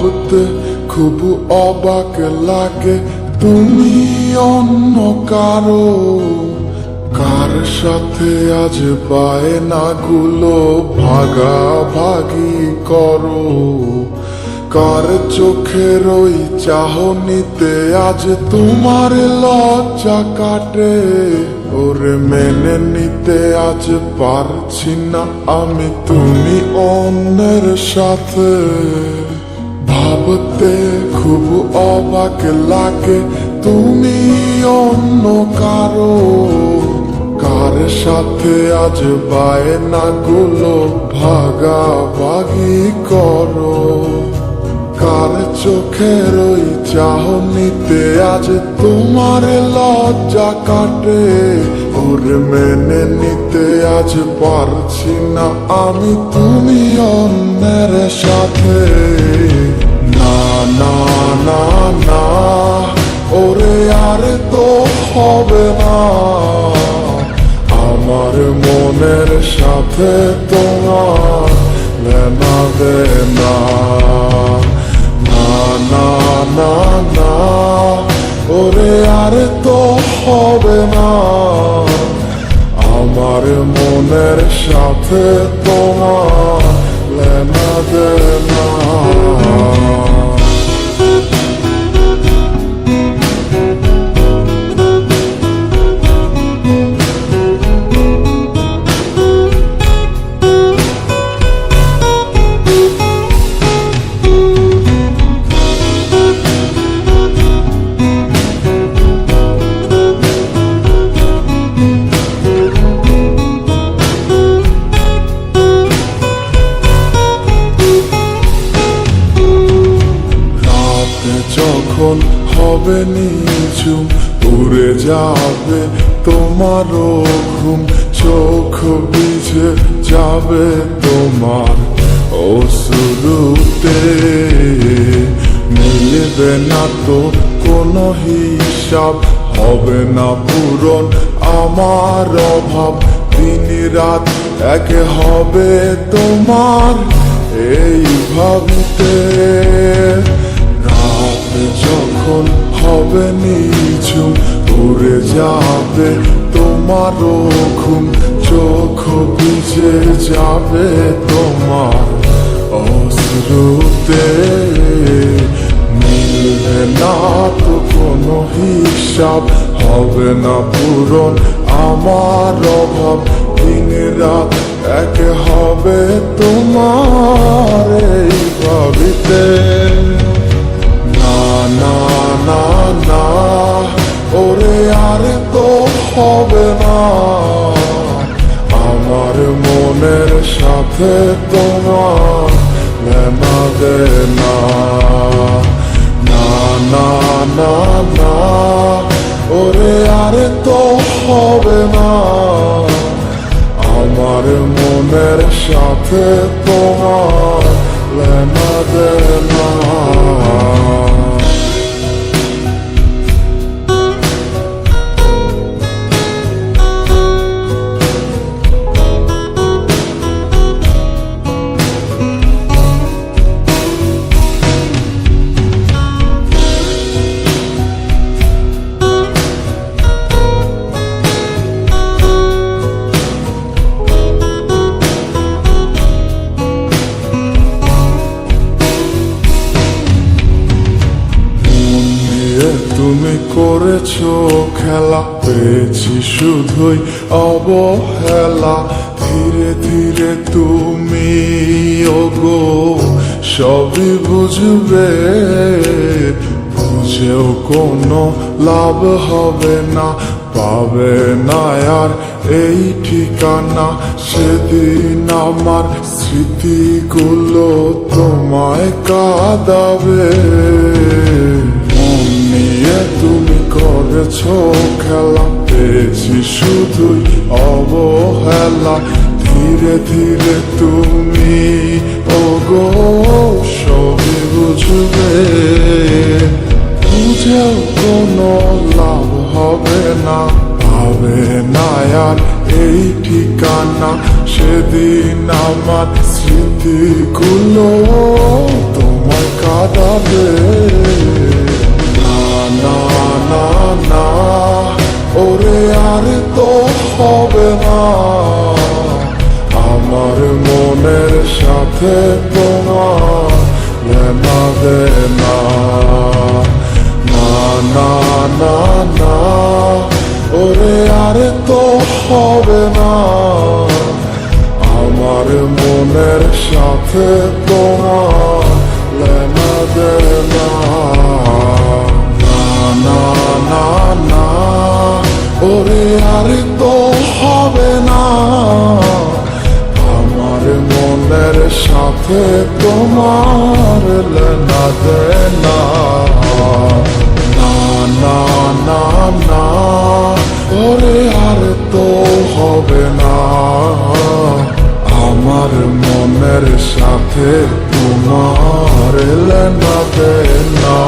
ভাবতে খুব অবাক লাগে, তুমি অন্য কারো। কার সাথে আজ বায়নাগুলো ভাগাভাগি করো? কার চোখের ওই চাহনিতে আজ তোমার লজ্জা কাটে? ওরে মেনে নিতে আজ পারছি না আমি তুমি অন্যের সাথে। ভাবতে খুব অবাক লাগে, তুমি অন্য কারো। কার সাথে আজ বায়নাগুলো ভাগাভাগি করো? কার চোখের ওই চাহনিতে আজ তোমার লজ্জা কাটে? ওরে মেনে নিতে আজ পারছি না আমি তুমি অন্যের সাথে। না না না না, ওরে আর তো হবে না, আমার মনের সাথে তোমার লেনা দেনা। না না না না, ওরে আর তো হবে না, আমার মনের সাথে তোমার লেনা দেনা। যখন হবে নিঝুম উড়ে যাবে তোমারও ঘুম, চোখ ভিজে যাবে তোমার অশ্রুতে। মিলবে না তো কোনো হিসাব, হবে না পূরণ আমার অভাব। দিন রাত এক হবে তোমার এই ভাবিতে। যখন হবে নিঝুম উড়ে যাবে তোমারও ঘুম, চোখ ভিজে যাবে তোমার অশ্রুতে। মিলবে না তো কোনো হিসাব, হবে না পূরণ আমার অভাব। দিন রাত এক হবে তোমার এই ভাবিতে। না না না, ওরে আর তো হবে না, আমার মনের সাথে তোমার লেনা দেনা। না না না না, ওরে আর তো হবে না, আমার মনের সাথে তোমার লেনা দেনা। তুমি করেছো খেলা, পেয়েছি শুধুই অবহেলা। ধীরে ধীরে তুমি ওগো সবই বুঝবে, বুঝেও কোনো লাভ হবে না, পাবে না আর এই ঠিকানা। সেদিন আমার স্মৃতিগুলো তোমায় কাঁদাবে। তুমি করেছো খেলা, পেয়েছি শুধুই অবহেলা। ধীরে ধীরে তুমি ওগো সবই বুঝবে, বুঝেও কোনো লাভ হবে না, পাবে না আর এই ঠিকানা। সেদিন আমার স্মৃতিগুলো তোমায় কাটাবে। না না না না ওরে আর তো হবে না, আমার মনের সাথে তোমার লেনা দেনা। না না না না ওরে আর তো হবে না, আমার মনের সাথে তোমার লেনা দেনা। না না না না ওরে আর তো হবে না, আমার মনের সাথে তোমার লেনা দেনা। না না না না ওরে আর তো হবে না, আমার মনের সাথে তোমার লেনা দেনা।